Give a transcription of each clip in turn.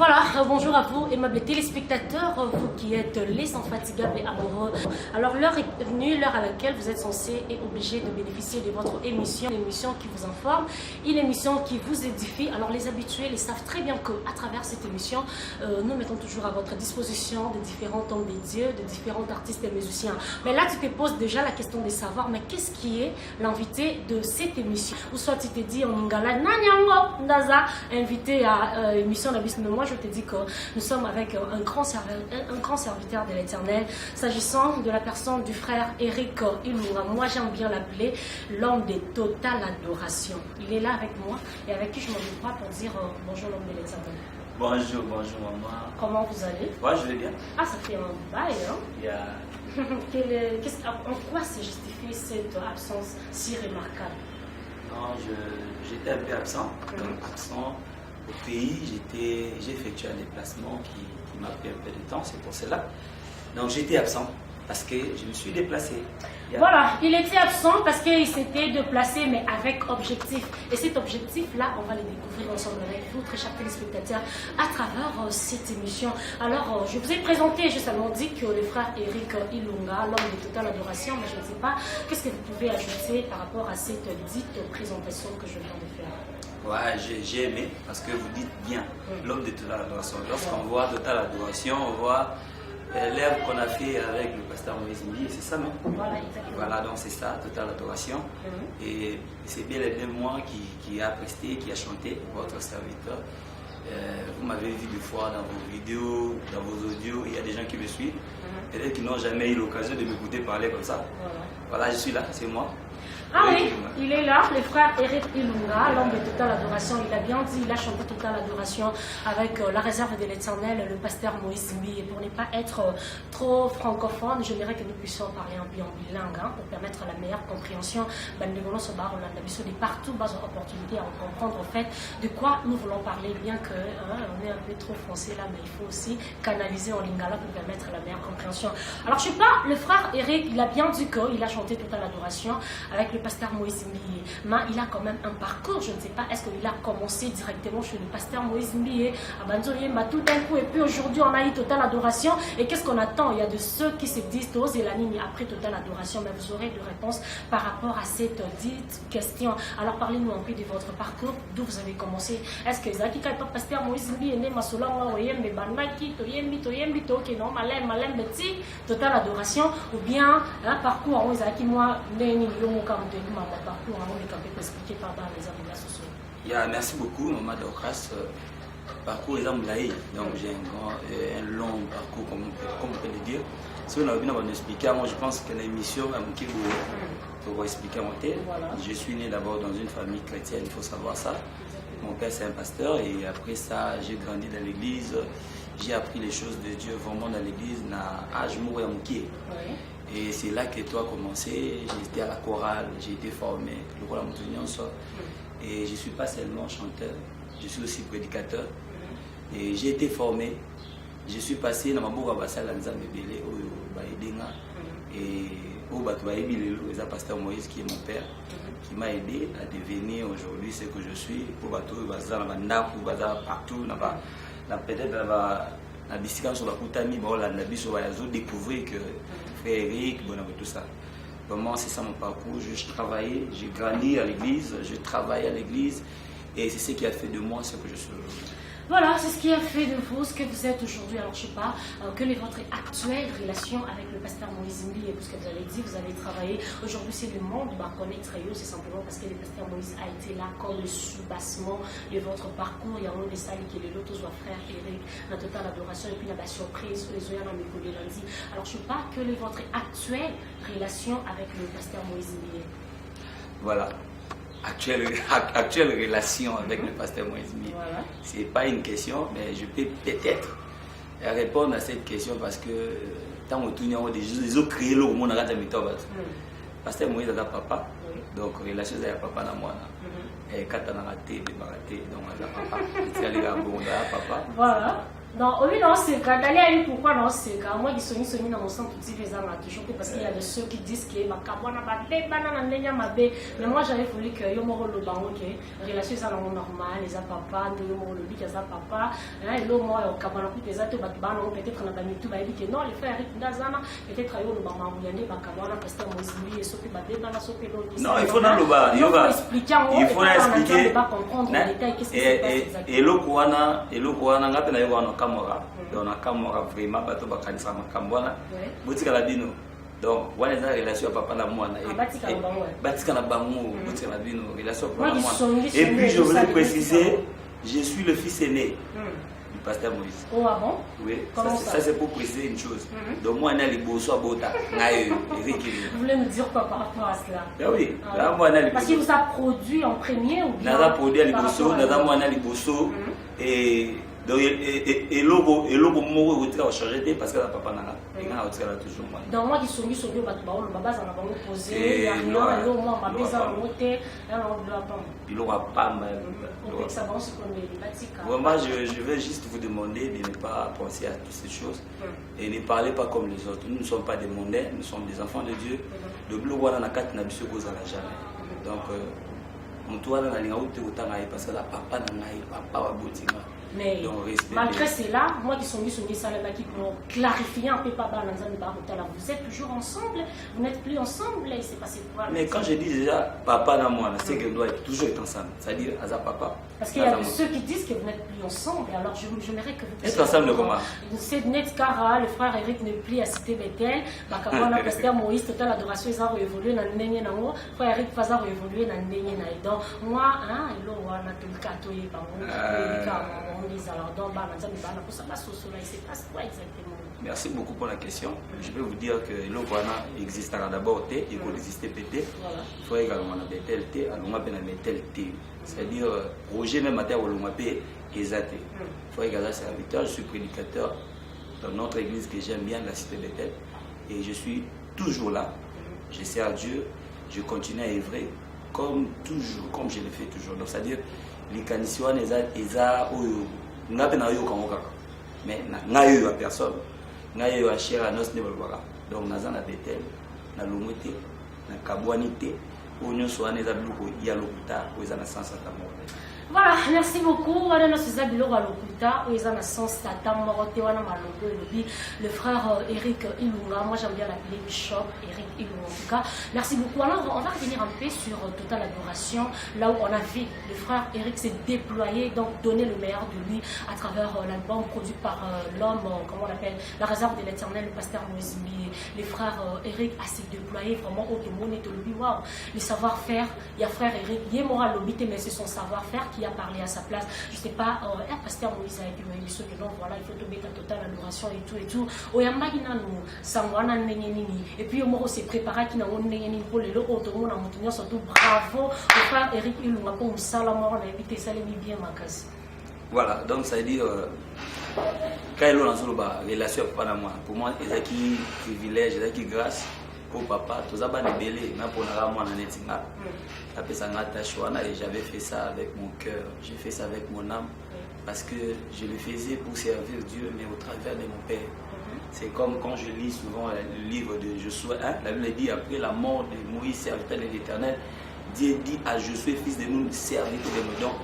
Voilà, bonjour à vous, aimables téléspectateurs, vous qui êtes les infatigables et amoureux. Alors l'heure est venue, l'heure à laquelle vous êtes censés et obligés de bénéficier de votre émission, une émission qui vous informe, une émission qui vous édifie. Alors les habitués, ils savent très bien qu'à travers cette émission, nous mettons toujours à votre disposition de différents hommes de Dieu, de différents artistes et musiciens. Mais là, tu te poses déjà la question de savoir, mais qu'est-ce qui est l'invité de cette émission? Ou soit tu te dis, on invité à émission d'Abysse. Moi, je te dis que nous sommes avec un grand serviteur de l'Éternel, s'agissant de la personne du frère Eric Ilunga. Moi, j'aime bien l'appeler l'homme de totale adoration. Il est là avec moi et avec qui je m'en pas pour dire bonjour l'homme de l'Éternel. Bonjour, bonjour maman. Comment vous allez? Moi, je vais bien. Ah, ça fait un bail, hein? Yeah. En quoi se justifie cette absence si remarquable? Non, j'étais un peu absent. Donc, absent au pays, j'ai effectué un déplacement qui m'a pris un peu de temps, c'est pour cela. Donc, j'étais absent parce que je me suis déplacé. Yeah. Voilà, il était absent parce qu'il s'était déplacé, mais avec objectif. Et cet objectif-là, on va le découvrir ensemble avec vous, très chers téléspectateurs, à travers cette émission. Alors, je vous ai présenté, j'ai seulement dit que le frère Eric Ilunga, l'homme de totale adoration, mais je ne sais pas, qu'est-ce que vous pouvez ajouter par rapport à cette dite présentation que je viens de faire? Ouais, j'ai aimé parce que vous dites bien l'homme de totale adoration. Lorsqu'on voit totale adoration, on voit l'œuvre qu'on a fait avec le pasteur Moïse Mbi, c'est ça, non? Voilà, exactement. Voilà, donc c'est ça, totale adoration. Et c'est bien et bien moi qui a presté, qui a chanté, votre serviteur. Vous m'avez vu des fois dans vos vidéos, dans vos audios, il y a des gens qui me suivent, peut-être qui n'ont jamais eu l'occasion de m'écouter parler comme ça. Voilà, je suis là, c'est moi. Ah oui, il est là, le frère Eric Ilunga, l'homme de totale adoration. Il a bien dit, il a chanté totale adoration avec la réserve de l'Éternel, le pasteur Moïse Mbi. Et pour ne pas être trop francophone, j'aimerais que nous puissions parler en bilingue pour permettre la meilleure compréhension. On a de partout, bas opportunité à comprendre en fait de quoi nous voulons parler, bien que on est un peu trop français là, mais il faut aussi canaliser en lingala pour permettre la meilleure compréhension. Alors je sais pas, le frère Eric, il a bien dit qu'il a chanté totale adoration avec le pasteur Moïse Mbi. Mais il a quand même un parcours, je ne sais pas, est-ce qu'il a commencé directement chez le pasteur Moïse Mbi tout d'un coup, et puis aujourd'hui on a eu totale adoration, et qu'est-ce qu'on attend? Il y a de ceux qui se disent dose et la ligne après totale adoration, mais vous aurez des réponses par rapport à cette dite question. Alors parlez-nous un peu de votre parcours, d'où vous avez commencé. Est-ce que Zaki Kaipa pasteur Moïse Mbi est né Masolanga Oyembe Banaki Toyembi Toke non Malem Beti totale adoration, ou bien un parcours où Zaki moi Neni Yomo Kam de mon parcours on est expliqué par les amis sociaux. Yeah, merci beaucoup maman Dorcas. Parcours est donc j'ai un long parcours comme on peut le dire. Si on a envie d'expliquer, moi je pense que l'émission pour expliquer mon thème. Je suis né d'abord dans une famille chrétienne, il faut savoir ça. Mon père c'est un pasteur et après ça j'ai grandi dans l'église. J'ai appris les choses de Dieu vraiment dans l'église. Et c'est là que tout a commencé. J'étais à la chorale, j'ai été formé, le rôle à et je ne suis pas seulement chanteur, je suis aussi prédicateur. Et j'ai été formé. Je suis passé dans ma bourre à Bassal à Nzambébélé, au Baïdinga. Et au Batouaïbi, le pasteur Moïse, qui est mon père, qui m'a aidé à devenir aujourd'hui ce que je suis. Pour Batou, Bazar, pour Bazar, partout, peut-être la bicyclette sur la Koutami, découvrir que frère Eric, tout ça. Vraiment, c'est ça mon parcours. Je travaillais, j'ai grandi à l'église, je travaillais à l'église et c'est ce qui a fait de moi ce que je suis aujourd'hui. Voilà, c'est ce qui a fait de vous ce que vous êtes aujourd'hui. Alors, je ne sais pas, quelle est votre actuelle relation avec le pasteur Moïse Mbi? Et parce que vous avez dit, vous avez travaillé. Aujourd'hui, c'est le monde connaître eux, c'est simplement parce que le pasteur Moïse a été là comme le soubassement de votre parcours. Il y a un des salles qui est le loto, soit frère Eric, la totale adoration, et puis il y a la surprise, les oeufs dans mes lundi. Alors, je ne sais pas, quelle est votre actuelle relation avec le pasteur Moïse Mbi? Voilà. Actuelle relation avec le pasteur Moïse Mbi. Voilà. Ce n'est pas une question, mais je peux peut-être répondre à cette question parce que tant que ils ont créé le monde à la pasteur Moïse a papa, donc relation avec papa na moi. Et quand on a raté, donc on a papa. Papa. Voilà. Non, oui, non, c'est quand d'aller pourquoi non, c'est quand moi qui suis dans mon centre tout les ans toujours parce qu'il y a de ceux qui disent que ma cabana va bé banana nenya ma bé mais moi j'avais voulu que yo moro le bango que relation ça normal les a papa de yo moro le bik za papa là et l'homme moi au cabana pour les autres batbana peut-être na ba YouTube il dit que non les frères Eric Ndazana peut-être yo le bango yande ba cabana parce que moi je so que ba bé bana so que non il faut dans le bas il faut expliquer pas comprendre les détails qu'est-ce qui se passe et le koana ngapela yo wana kamora donc na kamora vraiment bato bakanisa makambo wana botika la bino donc wana eza relation ya papa na mwana batika na bango botika na bino relation ya papa na mwana et puis je voulais préciser je suis le fils aîné du pasteur Moïse. Oh ah bon? Oui, ça c'est pour préciser une chose. Donc moi, je suis le bota. Vous voulez me dire quoi par rapport à cela? Ben oui, là, moi, parce qu'il vous a produit en premier ou bien? Nous avons produit à l'Ibosso, nous avons à l'Ibosso. Et logo moko a changé parce que la papa n'a pas toujours moi. Donc moi qui suis mis sur le bateau, le baba ça n'a pas posé, il y a rien, moi ma maison a monté, il aura pas mal. Moi je vais juste vous demander de ne pas penser à toutes ces choses et ne parlez pas comme les autres. Nous ne sommes pas des mondains, nous sommes des enfants de Dieu. Le bleu wana na kati na biso goza la jamais. Donc mutu wana na linga uti utanga parce que la papa na ngai papa wa botinga. Mais malgré cela, moi qui suis mis sur les qui pour clarifier un peu pas vous êtes toujours ensemble, vous n'êtes plus ensemble, il s'est passé quoi? Mais quand je dis déjà papa dans moi, c'est que doit toujours être ensemble, c'est-à-dire à papa. Parce qu'il y a ceux qui disent que vous n'êtes plus ensemble, alors j'aimerais que vous être ensemble comment? C'est net car le frère Eric n'est plus à Cité Bethel, le pasteur Moïse, total adoration, ils ont évolué dans le Néné Nango, frère Eric Faza a évolué dans le Néné Naï. Donc moi, il a tout le cateau, il merci beaucoup pour la question. Je vais vous dire que l'Owana existera d'abord T, il faut exister PT. Il faut également Betel T, Betel T. C'est-à-dire, Roger même à terre, Exact. Il faut également serviteur. Je suis prédicateur dans notre église que j'aime bien, la cité Bethel. Et je suis toujours là. Je sers Dieu. Je continue à œuvrer comme toujours, comme je le fais toujours. Donc, c'est-à-dire, les canisiens, mais n'a à personne. N'a à cher à nos voilà. Donc, nous avons Bethel, na Lumuté, na Kabouanité, où nous sommes les ablouko, il y a l'hôpital, où ils ont la sens à voilà, merci beaucoup. Voilà, nous sommes à l'hôpital, où ils ont la sens à le frère Eric Ilunga, moi j'aime bien l'appeler Bishop Eric Ilunga. En tout cas, merci beaucoup. Alors, on va revenir un peu sur Total Adoration, là où on a vu le frère Eric s'est déployé, donc donner le meilleur de lui à travers l'album produit par l'homme, comment on l'appelle, la réserve de l'éternel, le pasteur Moïse. Les frères Eric a s'est déployé vraiment au monde et waouh, le savoir-faire. Il y a frère Eric, il est moral l'obité, mais c'est son savoir-faire qui a parlé à sa place. Je ne sais pas, un pasteur Moïse a dit, oui, ceux non, voilà, il faut tomber ta totale adoration et tout et tout. Et puis, on s'est préparé qui n'a pas de pour les autres, surtout bravo au frère Eric Ilunga pour on a évité ça, les bien ma case. Voilà, donc ça veut dire, quand il y a une relation avec moi, pour moi, il y a qui privilège, il y a qui grâce pour papa, tout ça, c'est belé, mais pour moi, et j'avais fait ça avec mon cœur, j'ai fait ça avec mon âme, parce que je le faisais pour servir Dieu, mais au travers de mon Père. C'est comme quand je lis souvent le livre de Josué, la Bible dit après la mort de Moïse, serviteur de l'Éternel, Dieu dit à Josué, fils de nous, serviteur de nous. Donc,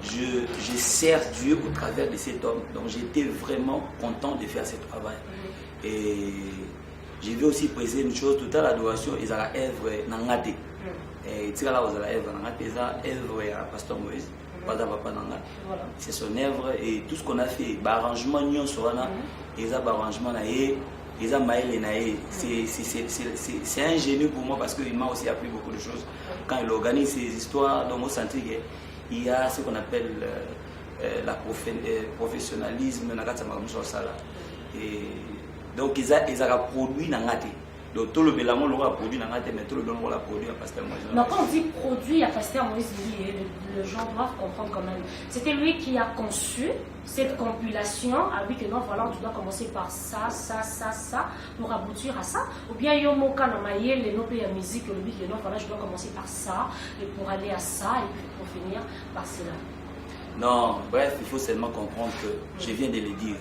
je sers Dieu au travers de cet homme. Donc, j'étais vraiment content de faire ce travail. Et je vais aussi préciser une chose, toute l'adoration, ils ont la œuvre Nangate. Et tu là, ils ont la œuvre Nangate, ils ont l'œuvre à Pasteur Moïse. C'est son œuvre et tout ce qu'on a fait, l'arrangement, ils ont l'arrangement, ils ont maïlé. C'est un génie pour moi parce qu'il m'a aussi appris beaucoup de choses. Quand il organise ces histoires, dans mon senti, il y a ce qu'on appelle le professionnalisme. Et donc, ils ont produit Nangate. Donc, tout le bélamon l'aura produit dans la tête, mais tout le bélamon l'a produit à Pasteur Moïse. Donc, quand on dit produit à Pasteur Moïse, les gens doivent comprendre quand même. C'était lui qui a conçu cette compilation, avec que non, voilà, tu dois commencer par ça, pour aboutir à ça. Ou bien, il y a les noms de musique, le but, non, voilà, je dois commencer par ça, et pour aller à ça, et puis pour finir par cela. Non, bref, il faut seulement comprendre que je viens de le dire.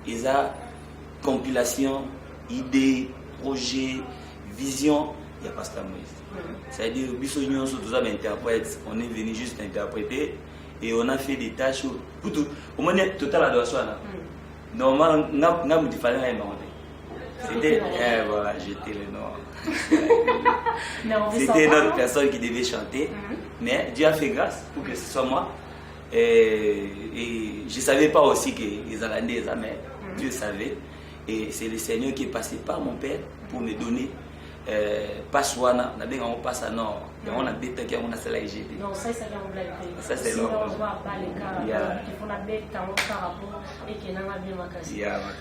Il y a compilation, idée, projet, vision, il y a Pasteur Moïse. C'est-à-dire, on est venu juste interpréter et on a fait des tâches pour tout. Au moins, total adoration. Normalement, il fallait un nom. C'était, voilà, j'étais le nom. C'était notre personne qui devait chanter, mais Dieu a fait grâce pour que ce soit moi. Et je ne savais pas aussi qu'ils allaient des mais Dieu savait. Et c'est le Seigneur qui est passé par mon père pour me donner Paswana, on a bien on passe à nord, on a bêta qui on a cela IGT. Non, ça c'est l'anglais. Ça c'est l'anglais.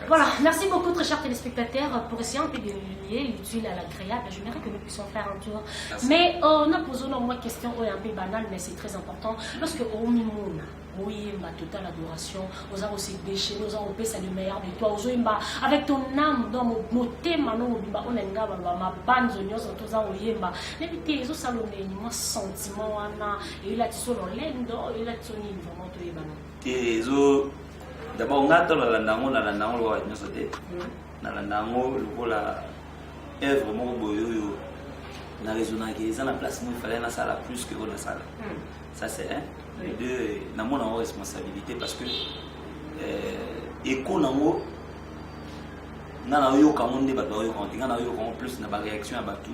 Voilà, merci beaucoup très chers téléspectateurs pour essayer un peu de lier l'utile à l'agréable. J'aimerais que nous puissions faire un tour. Mais on a posé une question un peu banale, mais c'est très important. Lorsque au Mimouna, oui, ma totale adoration, aux a aussi déchaîné, aux a opé c'est le meilleur de toi, aux a avec ton âme dans mon thème, on a ma bande de tous aux oyemba. N'évitez les autres salons, moi sentiment, et là tu sois dans l'endo, et là tu sois vraiment tout et les d'abord on attend la langue, la langue, nous sauter, la langue, la œuvre, mon boyo, la raisonnable, ils ont la place, il fallait la salle plus que la salle. Ça c'est un. Les deux, nous avons une responsabilité parce que économie, nous avons eu plus de réaction à Batou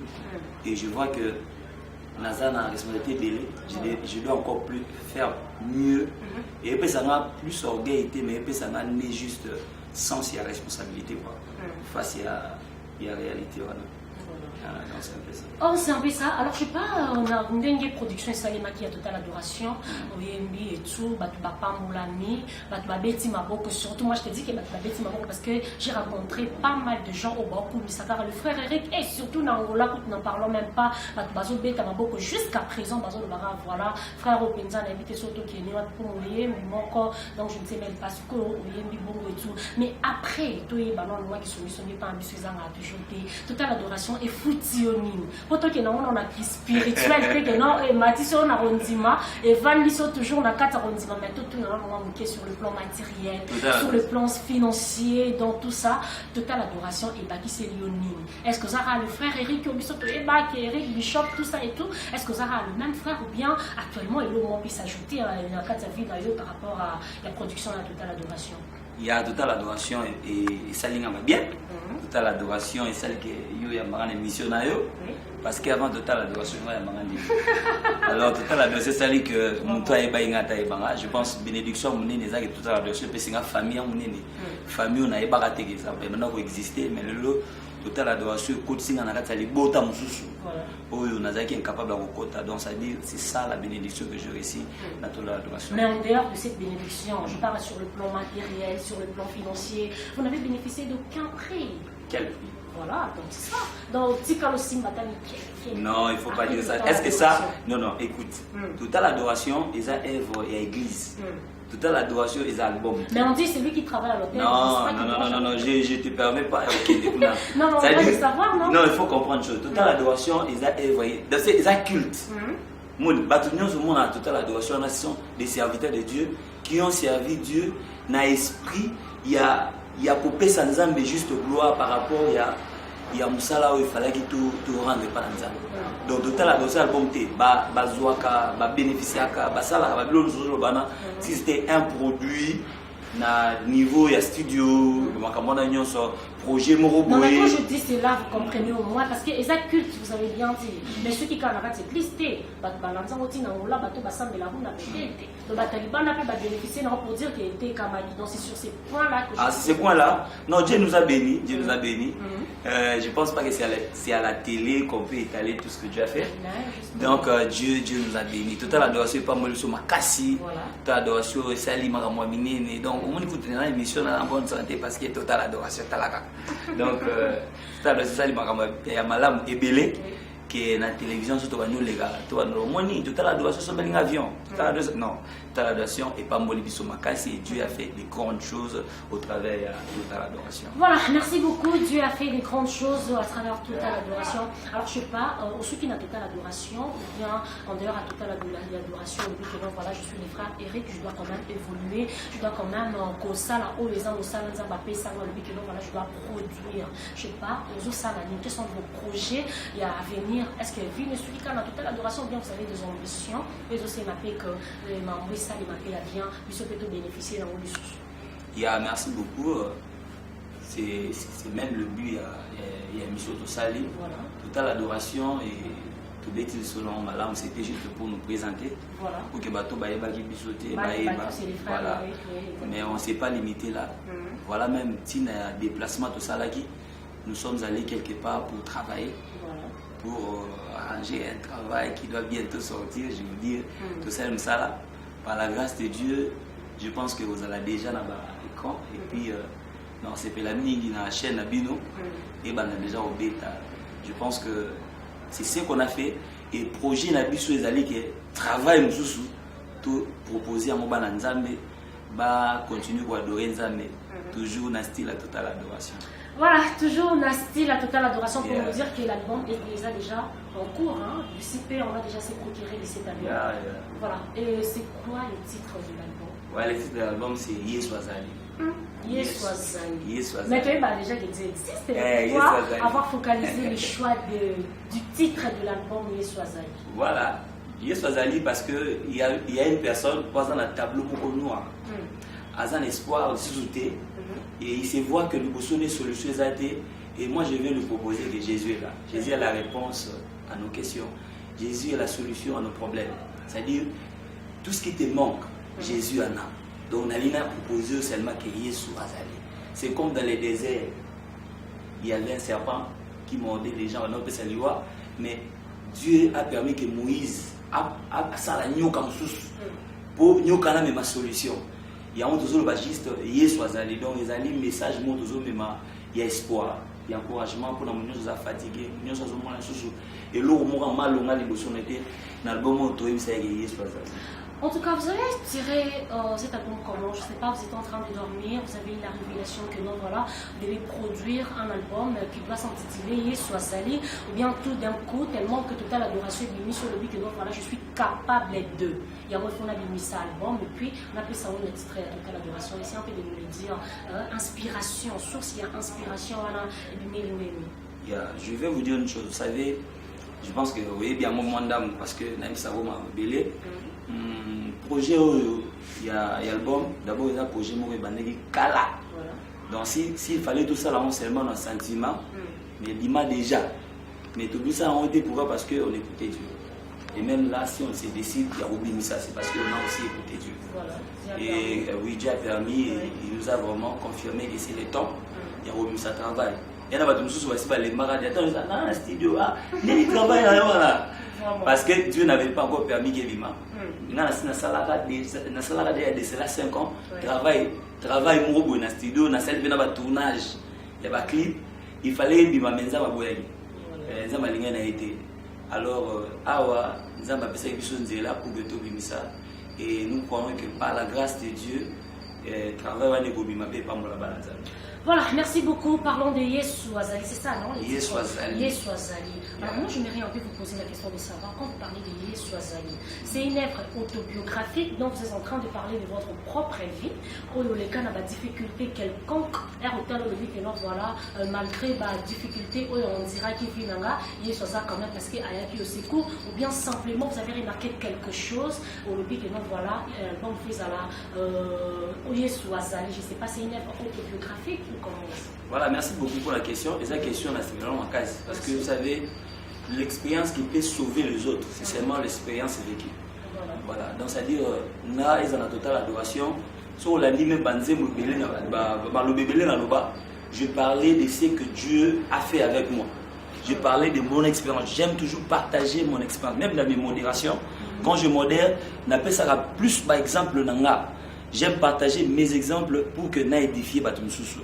et je vois que nous avons une responsabilité, je dois encore plus faire mieux et puis ça a plus orgueillité mais puis ça a juste sens et responsabilité face à la réalité. Oh, c'est un peu ça. Alors, je sais pas, on a une production Salima qui a totale adoration, OMB et tout, Papa Moulami, Betty Maboko. Surtout, moi, je te dis que Betty Maboko parce que j'ai rencontré pas mal de gens au Bakou, Misakara, le frère Eric, et surtout dans Angola, nous n'en parlons même pas, Bazo Beta Maboko, jusqu'à présent, Bazo le Bara, voilà, frère Openza, a invité surtout qui est né pour mourir, mais encore, donc je ne sais même pas ce que OMB Bongo et tout. Mais après, tout est ballon, moi qui sont missionnés par un biscuit, a toujours été totale adoration et foutionning. Pourtant que non on a qui spirituel que non et Matisse on a rondima et Van sont toujours na 4 rondima mais tout on sur le plan matériel sur le plan financier dans tout ça totale adoration et bah qui c'est Lionine. Est-ce que ça a le frère Eric Obisoto et bah Eric Bishop tout ça et tout est-ce que ça a le même frère ou bien actuellement il peut s'ajouter à la 4 vie d'ailleurs par rapport à la production de la totale adoration? Il y a totale adoration et ça l'ing bien. Totale adoration et celle que il y a marrant émission parce qu'avant totale adoration il y a marrant. Alors totale adoration c'est celle que mon toi et bainga taïbanga. Je pense bénédiction mon nez que totale adoration parce que famille mon nez famille on a pas raté que ça maintenant pour exister mais le totale adoration coaching en arrête les beaux temps sous. Oh on a qui incapable de recompter donc ça dit c'est ça la bénédiction que je réussis dans totale adoration. Mais en dehors de cette bénédiction, je parle sur le plan matériel, sur le plan financier, vous n'avez bénéficié d'aucun prix. Quel prix? Voilà, donc c'est ça. Donc, Tikalo Simbatani. Non, il ne faut pas dire ça. Est-ce que ça. Non, non, écoute. Totale adoration, ils ont œuvre et église. Totale adoration, ils ont album. Mais on dit c'est lui qui travaille à l'hôtel. Non, je ne te permets pas. Non, on veut savoir, non? Non, il faut comprendre une chose. Totale adoration, ils ont œuvre. Ils ont culte. Batunions au monde en totale adoration, ce sont des serviteurs de Dieu qui ont servi Dieu dans l'esprit. Il y a coupé sans mais juste gloire par rapport il y a Moussala où il fallait qu'il te rende pas dans ça. Donc total adoration album T bazouaka ba bénéficiaka ba sala ba bilo zo bana si c'était un produit na niveau il y a studio makamona nyonso projet moro boy. Non mais quand je dis cela vous comprenez au moins parce que les cultes vous avez bien dit mais ceux qui quand la c'est listé balanza oti na ngola bato basambela buna pété donc bataliban n'a pas bénéficié non pour dire qu'il était kamali donc c'est sur ces points là que ces points là non Dieu nous a béni Dieu nous a béni je pense pas que c'est à la télé qu'on peut étaler tout ce que Dieu a fait donc Dieu nous a béni totale adoration pas moi sur ma kassi totale adoration sali makamwa minene donc on écoute une émission en bonne santé parce que totale adoration talaka donc totale adoration sali makamwa ya malamu ebele que la télévision, surtout les gars, tout l'adoration, c'est un avion. Non, toute l'adoration et pas mon biso makasi. Dieu a fait des grandes choses au travers de toute l'adoration. Voilà, merci beaucoup. Dieu a fait des grandes choses à travers toute l'adoration. Alors, je ne sais pas, au ceux qui n'a toute l'adoration, ou bien en dehors à toute l'adoration, voilà, je suis les frères Eric, je dois quand même évoluer, je dois quand même, comme ça, là, haut les ans, au salon, voilà, je dois produire. Je ne sais pas, quels sont vos projets à venir? Est-ce que vu ne suit qu'à toute l'adoration, bien vous avez des ambitions, mais aussi m'appeler que les membres, ça, les m'appeler à bien, puis ça peut bénéficier dans le sous. Merci beaucoup. C'est même le but, il y a une mission de salut. Voilà. Toute l'adoration et tout les titres selon ma langue, c'était juste pour nous présenter. Voilà. Pour que bateau qui bisoter, voilà. Mais on ne s'est pas limité là. Voilà, même si on a un déplacement tout ça là, nous sommes allés quelque part pour travailler. Voilà. Pour arranger un travail qui doit bientôt sortir, je veux dire, tout ça, là. Par la grâce de Dieu, je pense que vous allez déjà dans l'écran. Et puis, non, c'est pas la mine dans la chaîne à Bino. Et ben, on a déjà au bêta. Je pense que c'est ce qu'on a fait. Et le projet n'a plus les allées qui travaillent nous sous tout proposer à mon ban Nzambe, bah continuer à adorer Nzambe, toujours dans le style à totale adoration. Voilà, toujours un style à totale adoration pour nous dire que l'album est déjà en cours. Hein. Du CP, on va déjà se procurer de cet album. Voilà. Et c'est quoi le titre de l'album? Ouais, le titre de l'album c'est Yeswazali. Yeswazali. Mais tu vois déjà qu'il existe. Pourquoi avoir focalisé le choix du titre de l'album Yeswazali? Voilà, Yeswazali parce qu'il y a une personne qui dans le tableau pour noir. A un espoir aussi sauté. Et il se voit que nous posons des solutions et moi je viens lui proposer que Jésus est là. Jésus a la réponse à nos questions. Jésus a la solution à nos problèmes. C'est-à-dire, tout ce qui te manque, Jésus en a. Donc on a proposé seulement que Jésus a allé. C'est comme dans les déserts, il y avait un serpent qui mordait les gens, on peut se voir, mais Dieu a permis que Moïse a ça la nyoka pour nyoka na ma solution. Il y a un toujours le juste Yeswazali, donc les alliés message moi toujours même il y a espoir, il y a encouragement pour nous nous fatiguer, nous sommes moins sous et l'eau moi mal on a les besoins était dans l'album auto il s'est Yeswazali. En tout cas, vous avez tiré cet album comment? Je ne sais pas, vous êtes en train de dormir, vous avez eu la révélation que non, voilà, vous devez produire un album qui doit s'intituler Yeswazali, ou bien tout d'un coup, tellement que toute l'adoration est mise sur le but que non, voilà, je suis capable d'eux. Il y a un on a mis ça album, et puis on a pu savoir le titre de toute l'adoration, et c'est un peu de nous le dire, inspiration, source, il y a inspiration, voilà, et puis je vais vous dire une chose, vous savez, je pense que vous voyez bien mon moment d'âme, parce que Naïm Savo m'a belé. Projet il y a l'album d'abord il y a un projet moi bandeki kala donc s'il fallait tout ça là on seulement dans sentiment mais l'image déjà mais tout ça on était pourquoi parce que on écoutait Dieu et même là si on se décide il y a oublié ça c'est parce qu'on a aussi écouté Dieu et oui Dieu a permis il nous a vraiment confirmé que c'est le temps il y a oublié ça travail il y en a pas tous aussi les marades attends dans le studio il travaille là voilà parce que Dieu n'avait pas encore permis qu'il vive. Dans la salle de cela 5 ans, travail dans le studio, dans le tournage, il y a un clip, il fallait que je me alors, nous avons fait quelque chose là pour que tout ça. Et nous croyons que par la grâce de Dieu, le travail va être pas la balance. Voilà, merci beaucoup. Parlons de Yeswazali, c'est ça, non? Yeswazali. Alors moi, j'aimerais un peu vous poser la question de savoir, quand vous parlez de Yeswazali, c'est une œuvre autobiographique, donc vous êtes en train de parler de votre propre vie, où les cas n'a pas de difficulté quelconque, et autant le dit que non, voilà, malgré la difficulté, on dira qu'il vit là, Yeswazali quand même, parce qu'il y a qui au secours, ou bien simplement vous avez remarqué quelque chose, où le dit que non, voilà, bon, vous faites à la Yeswazali, je ne sais pas, c'est une œuvre autobiographique. Voilà, merci beaucoup pour la question. Et cette question, c'est vraiment ma case. Parce que vous savez, l'expérience qui peut sauver les autres, c'est seulement l'expérience vécue. Voilà, donc c'est-à-dire, là, ils ont la totale adoration. Sur la ligne, je parlais de ce que Dieu a fait avec moi. Je parlais de mon expérience. J'aime toujours partager mon expérience, même dans mes modérations. Quand je modère, on appelle ça plus par exemple Nanga. J'aime partager mes exemples pour que nous édifier Batumsusu.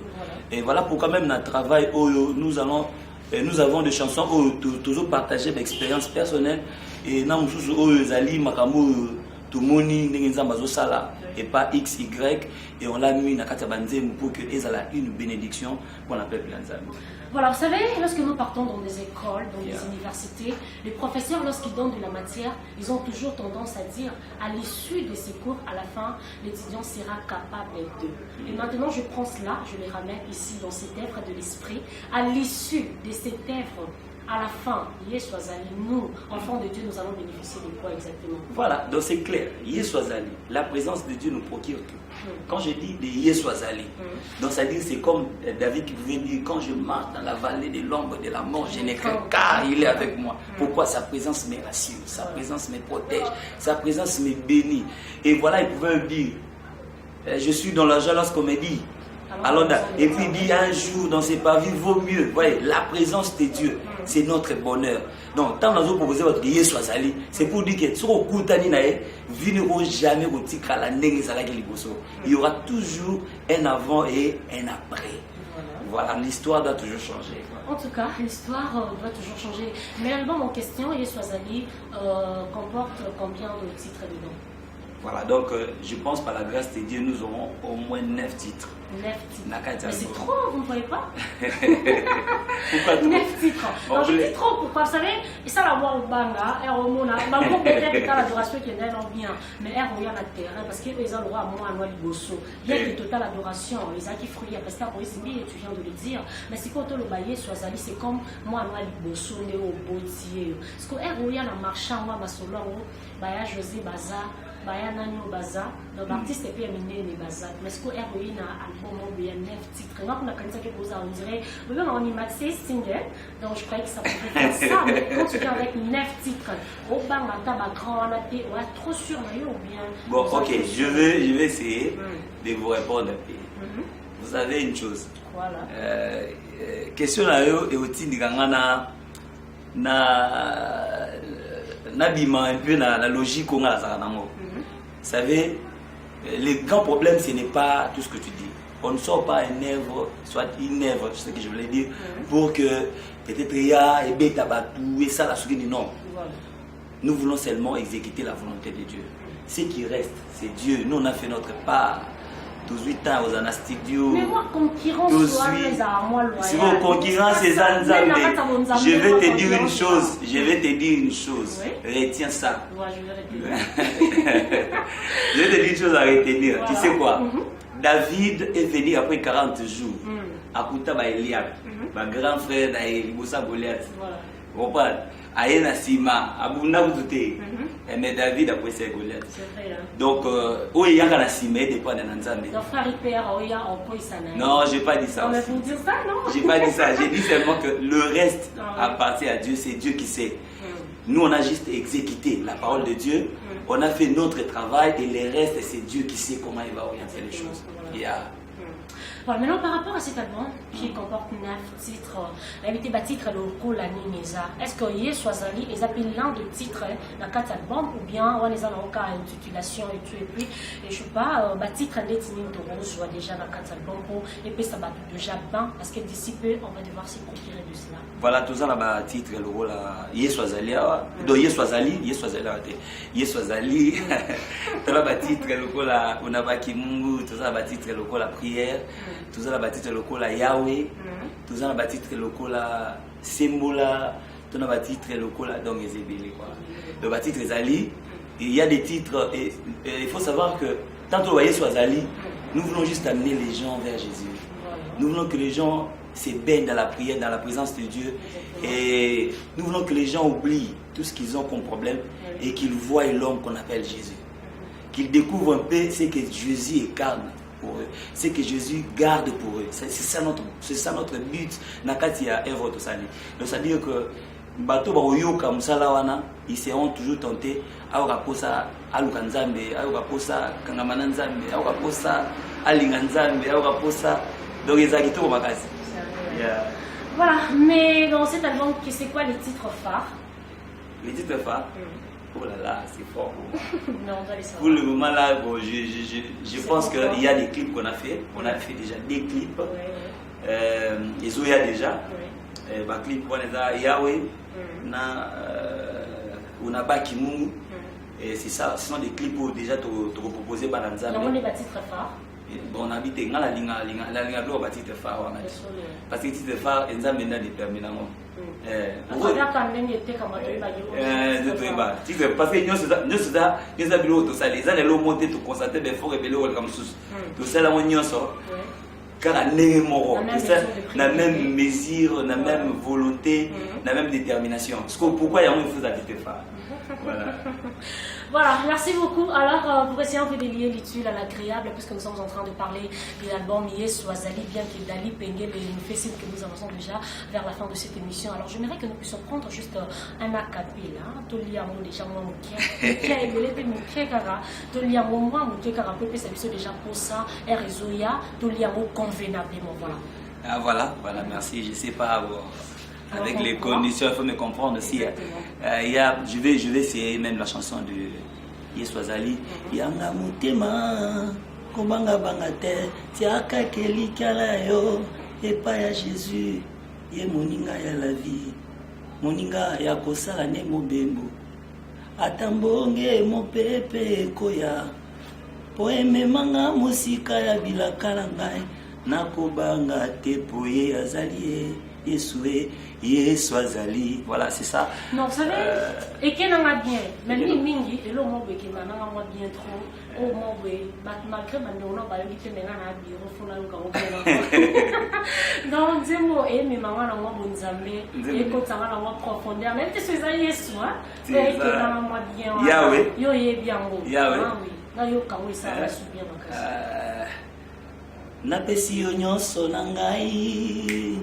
Et voilà pourquoi même dans le travail, nous allons nous avons des chansons où toujours partager l'expérience personnelle et na mususu oyo ezali makambo tout moni ndenge nzambe azosala et pas x y et on l'a mis na kati ya banzembo pour que ezala une bénédiction pour la peuple ya nzambe. Voilà, vous savez, lorsque nous partons dans des écoles, dans des universités, les professeurs, lorsqu'ils donnent de la matière, ils ont toujours tendance à dire, à l'issue de ces cours, à la fin, l'étudiant sera capable d'eux. Et maintenant, je prends cela, je les ramène ici dans cette œuvre de l'esprit. À l'issue de cette œuvre, à la fin, Yeswazali, nous, enfants de Dieu, nous allons bénéficier de quoi exactement? Voilà, donc c'est clair. Yeswazali, la présence de Dieu nous procure tout. Quand je dis de Yeswazali, donc ça dit c'est comme David qui pouvait dire, quand je marche dans la vallée de l'ombre de la mort, je n'ai craint car il est avec moi. Pourquoi? Sa présence me rassure, sa présence me protège, sa présence me bénit. Et voilà, il pouvait dire, je suis dans la joie lorsqu'on me dit, alors, et puis il dit un jour dans ses parvis vaut mieux. Voyez, la présence de Dieu, c'est notre bonheur. Donc, tant que nous proposons votre Yeswazali, c'est pour dire que sur le coup jamais il y aura toujours un avant et un après. Voilà, l'histoire doit toujours changer. En tout cas, l'histoire doit toujours changer. Mais l'album en question, Yeswazali, comporte combien de titres dedans? Voilà, donc je pense par la grâce de Dieu, nous aurons au moins 9 titres. 9 titres. Mais c'est trop, vous ne voyez pas? Pourquoi trop? 9 titres. Non, je dis trop, pourquoi? Vous savez, et ça la voix au banga, et au mona, bango peut-être que l'adoration qui est là, bien, mais elle revient à terrain, parce qu'ils ont le roi à moi, à moi, liboso. Il y a une totale adoration, les acquis fruits, parce que c'est bien, tu viens de le dire, mais c'est quand le baillet soit allé, c'est comme moi, à moi, liboso, néo, botier. Parce qu'elle revient à marchand, moi, ma solo, baya José Baza. Baya Nanyo Baza, donc l'artiste est bien mené les Baza. Mais ce qu'on a eu un album où il y a 9 titres. Moi, on a quand même on dirait, oui, on y met 6 singles, donc je croyais que ça pouvait faire ça. Mais quand tu viens avec 9 titres, au bas, on a grand, on a trop sûr, ou bien. Bon, ok, je vais essayer de vous répondre. Vous savez une chose. Voilà. Question là, et aussi, n'abîmant un peu la logique qu'on a à Vous savez, le grand problème, ce n'est pas tout ce que tu dis. On ne sort pas une œuvre, soit une œuvre, c'est ce que je voulais dire, pour que peut-être il y a et bêta batou et ça la souris non. Nous voulons seulement exécuter la volonté de Dieu. Ce qui reste, c'est Dieu. Nous, on a fait notre part. 18 ans aux Ana Studio. Mais moi, concurrence, si vos concurrents, c'est Anzambe. Je vais te dire une chose. Je vais te dire une chose. Retiens ça. Je vais te dire une chose à retenir. Tu sais quoi? David est venu après 40 jours. À Kouta Eliab, ma grand frère d'Aïli, Moussa Goliath. Vous comprenez? Aïna Sima, Abouna Boudouté. Mais David après c'est Goliath. Donc, où il y a la Sima, il dépend de Nanzambe. Donc, frère et père, il y a un peu ça. Non, je n'ai pas dit ça. Mais vous dites ça, non? Je n'ai pas dit ça. J'ai dit seulement que le reste appartient à Dieu, c'est Dieu qui sait. Nous, on a juste exécuté la parole de Dieu, on a fait notre travail et le reste, c'est Dieu qui sait comment il va orienter les choses. Voilà, maintenant par rapport à cet album qui comporte 9 titres, invité bas titre le coup la Nineza. Est-ce que Yeswazali est appelé l'un des titres dans 4 albums ou bien on est en cas intitulation et tout et puis et je sais pas bas titre d'Etini Toro soit déjà dans 4 albums et puis ça va déjà bien parce que d'ici peu on va devoir se procurer de cela. Voilà tout ça là bas titre le rôle Yeswazali donc Yeswazali tout ça bas titre le rôle on a baki Mungu tout ça bas titre le rôle la prière. Tout ça, la titre local à Yahweh, tout ça, la titre local à Sembola, tout ça, la titre local à Dong Ezebele. Le titre Zali, il y a des titres, et il faut savoir que, tant que vous voyez sur Zali, nous voulons juste amener les gens vers Jésus. Nous voulons que les gens se baignent dans la prière, dans la présence de Dieu, et nous voulons que les gens oublient tout ce qu'ils ont comme problème et qu'ils voient l'homme qu'on appelle Jésus. Qu'ils découvrent un peu ce que Jésus incarne. Pour eux, c'est que Jésus garde pour eux. C'est ça notre but. Nakatia œuvre de Sali. Donc ça veut dire que bateau baoyoka musalawana, ils seront toujours tentés à raposa alukanzambe, à raposa kangamananzambe, à raposa alinganzambe, à raposa donc les agito au magasin. Voilà, mais dans cet album, c'est quoi les titres phares? Les titres phares. Oh là là, c'est fort. Non, on doit les savoir. Pour le moment là, bon, je pense qu'il y a des clips qu'on a fait. On a fait déjà des clips. ils ont déjà ba clip on est Yahweh na on a pas Kimungu et c'est ça, ce sont des clips où déjà te proposer par Nzambe. On est bâti très fort. Bon, on habite dans la ligne bleu bâti très fort parce que titre phare Nzambe n'a des permanents. Regarde quand même était comme parce que nous avons tout ça les années monter tout constater des forts rebelles comme sous tout ça la union sort car la même mesure la même volonté la même détermination pourquoi il y a une chose à dire phare. Voilà, merci beaucoup. Alors, pour essayer un peu de lier l'utile à l'agréable, puisque nous sommes en train de parler de l'album Yes Swazali, bien que Dali Pengel nous fait signe que nous avançons déjà vers la fin de cette émission. Alors, j'aimerais que nous puissions prendre juste un acapella. Toliamo déjà moi mouké, qui a évolué mouké kara. Toliamo moi mouké kara peu ça déjà pour ça. Et Rézoya, Toliamo convenablement. Voilà. Ah voilà, merci. Je sais pas. Avec les conditions, il faut me comprendre aussi. Je vais essayer même la chanson de Yeswazali. Yanga mutema, komanga bangate, tiaka keli kala yo, et pas ya Jésus, ye moninga ya la vie, moninga ya kosala ne mobembo, atambonge mo pepe koya, poeme manga musika ya bilakala ngai, nakobanga te poye azali Yes Swazali, voilà c'est ça. Non, vous savez, et qu'elle en a bien, mais mingi, et l'eau m'a bien trop, oh mon bé, malgré ma non, on va éviter maintenant à dire, au fond, non, dis-moi, et mes mamans n'ont pas bon zambé, et quand ça va dans profondeur, même si c'est ça, yes, moi, et qu'elle en a bien, Yahweh, yo est bien, Yahweh, là, yo, quand oui, ça va subir ma casse. Napesi yo nyonso na ngai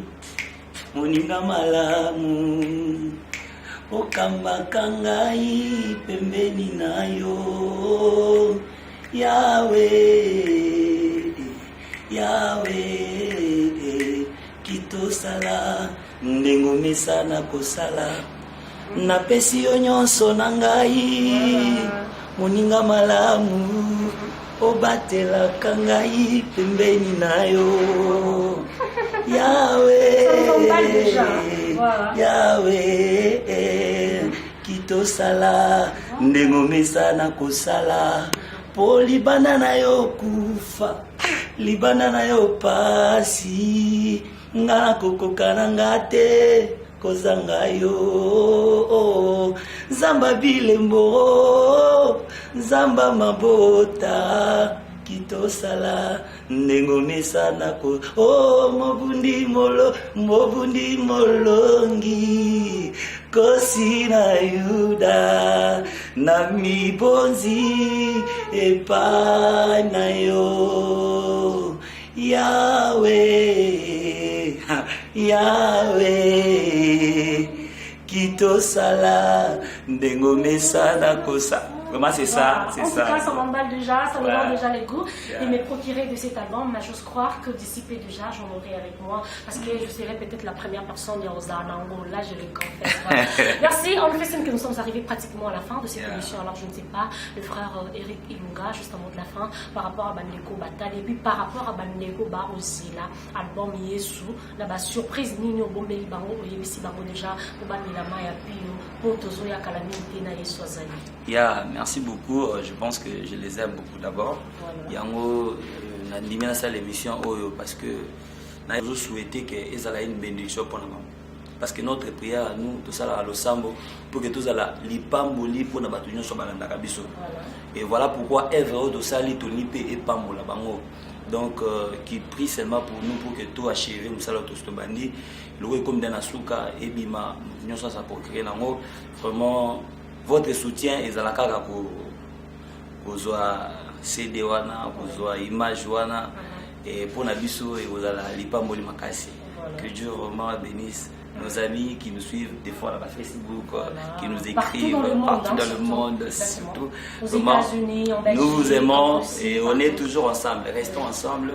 moninga malamu okambaka ngai pembeni na yo Yahweh kitosala ndengo mesana kosala napesi yo nyonso na ngai moninga malamu obatelaka ngai pembeni na yo Yahweh kitosala ndengo mesana kosala po libanda na yo kufa libanda na yo pasi nga kokoka na nga te kozanga yo zamba bilembo zamba mabota kitosala ndengo mesana ko mobundi molongi kosi na Yuda na mibonzi epai na yo Yahweh kitosala ndengo mesana kosa. Comment c'est ça? En tout cas, ça m'emballe déjà, ça me donne déjà les goûts. Et me procurer de cet album, mais j'ose croire que d'ici peu déjà, j'en aurai avec moi. Parce que je serai peut-être la première personne de Rosanango. Là, je le confesse. Merci. On fait signe que nous sommes arrivés pratiquement à la fin de cette émission. Alors, je ne sais pas, le frère Eric Ilunga, juste en mot de la fin, par rapport à Bandeko Batal, et puis par rapport à Bandeko Barosila, album Yesu, là-bas, surprise, Nino Bombeli Bango, Yebisi Bango déjà, pour Bandilama et Apio, pour Tozoya Kalamite, na Yesu Azali. Merci beaucoup. Je pense que je les aime beaucoup d'abord. Yango, na salle émission parce que na je souhaité que ils aient une bénédiction pour nous. Parce que notre prière, nous, tout ça là, le sambo, pour que tout ça là, l'ipamboli pour nous battre sur balanda kabiso. Et voilà pourquoi Evro de ça l'itonipe et pambola bango. Donc, qui prie seulement pour nous, pour que tout achève, nous allons tous te bandi. Le comme dans la souka et bima, nous sommes ça pour créer nango. Vraiment. Votre soutien est à la carte pour CD wana, pour image wana et pour Nabiso et vous allez lipa moli makasi. Que Dieu vraiment bénisse nos amis qui nous suivent des fois à Facebook, qui nous écrivent partout dans le monde, surtout. Aux États-Unis, en Belgique. Nous vous aimons et on est toujours ensemble. Restons ensemble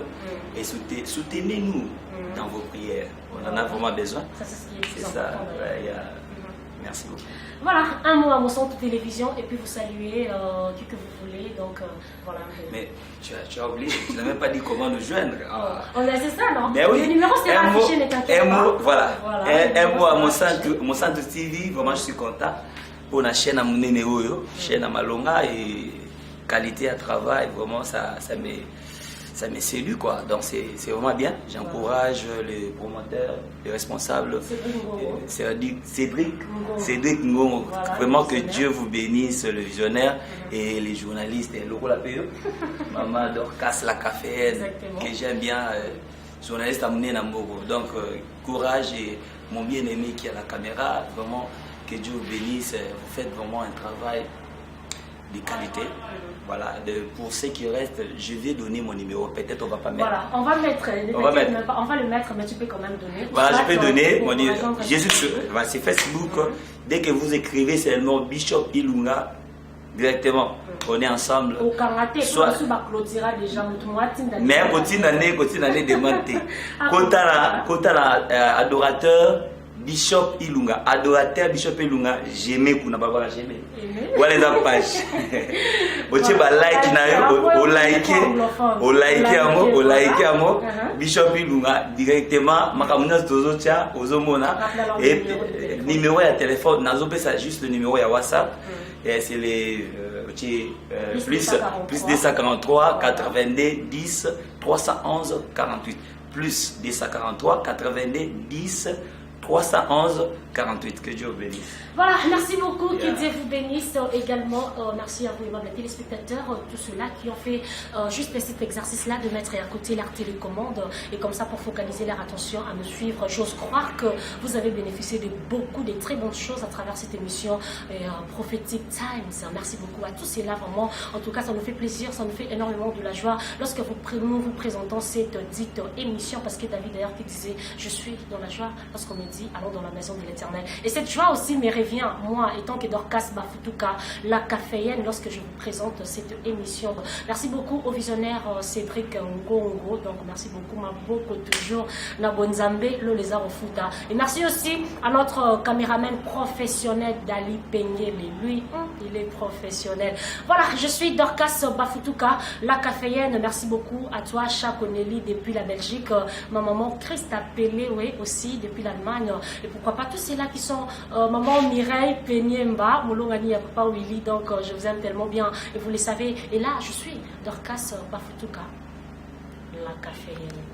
et soutenez-nous dans vos prières. On en a vraiment besoin. Ça, c'est ce qui est ça. Merci beaucoup. Voilà, un mot à mon centre de télévision et puis vous saluez qui que vous voulez. Donc voilà. Mais tu as oublié, tu n'as même pas dit comment nous joindre. C'est ça, non? Mais oui. Le numéro sera affiché, ne t'inquiète pas. Un mot, voilà. Un mot à voilà. mon centre TV, vraiment je suis content. Pour la chaîne à mon Oyo, chaîne à Malonga et qualité à travail, vraiment ça me séduit quoi. Donc c'est vraiment bien. J'encourage les promoteurs, les responsables, Cédric Ngongo. Voilà, vraiment que Dieu vous bénisse, le visionnaire et les journalistes. Et Loko Lapéo, Maman Dorcas la caféenne, que j'aime bien, journaliste à Mouné Nambogo. Donc courage et mon bien-aimé qui a la caméra, vraiment que Dieu vous bénisse. Vous faites vraiment un travail de qualité. Voilà, pour ceux qui restent, je vais donner mon numéro. Peut-être on va pas mettre. Voilà, on va mettre. On va le mettre, mais tu peux quand même donner. Voilà, je peux donner mon numéro. C'est Facebook. Dès que vous écrivez, c'est le nom Bishop Ilunga. Directement, on est ensemble. Au Karaté, soit sous ma clôture déjà, mais continue d'année démonter. Kota la adorateur. Bishop Ilunga, adorateur Bishop Ilunga, j'aimais pour n'avoir pas j'aimais. Voilà les pages. Oche ba like na yo, o like amo, Bishop Ilunga directement makamuna tozo tia ozomona et numéro de téléphone nazo pesa juste le numéro de WhatsApp et c'est les plus 243 82 10 311 48 plus 243 82 10 311 48. Que Dieu vous bénisse. Voilà, merci beaucoup. Que Dieu vous bénisse également. Merci à vous, les téléspectateurs, tous ceux-là qui ont fait juste cet exercice-là de mettre à côté leur télécommande et comme ça pour focaliser leur attention à me suivre. J'ose croire que vous avez bénéficié de beaucoup de très bonnes choses à travers cette émission Prophetic Times. Merci beaucoup à tous ceux-là, vraiment. En tout cas, ça nous fait plaisir, ça nous fait énormément de la joie lorsque nous vous présentons cette dite émission parce que David d'ailleurs qui disait je suis dans la joie lorsqu'on me dit allons dans la maison de l'Éternel. Et cette joie aussi me revient, moi, étant que Dorcas Bafoutuka, la caféenne, lorsque je vous présente cette émission. Merci beaucoup au visionnaire Cédric Ngongo. Donc, merci beaucoup, ma beaucoup toujours, Nabonzambe, le lézard au Fouta. Et merci aussi à notre caméraman professionnel, Dali Peigné. Mais lui, il est professionnel. Voilà, je suis Dorcas Bafoutuka, la caféenne. Merci beaucoup à toi, Chakoneli, depuis la Belgique. Ma maman Christa Pelé, oui, aussi, depuis l'Allemagne. Et pourquoi pas tous ceux-là qui sont maman Mireille Penyemba, Molongani Papa Willy, donc je vous aime tellement bien et vous le savez. Et là, je suis Dorcas Bafoutuka, la caféine.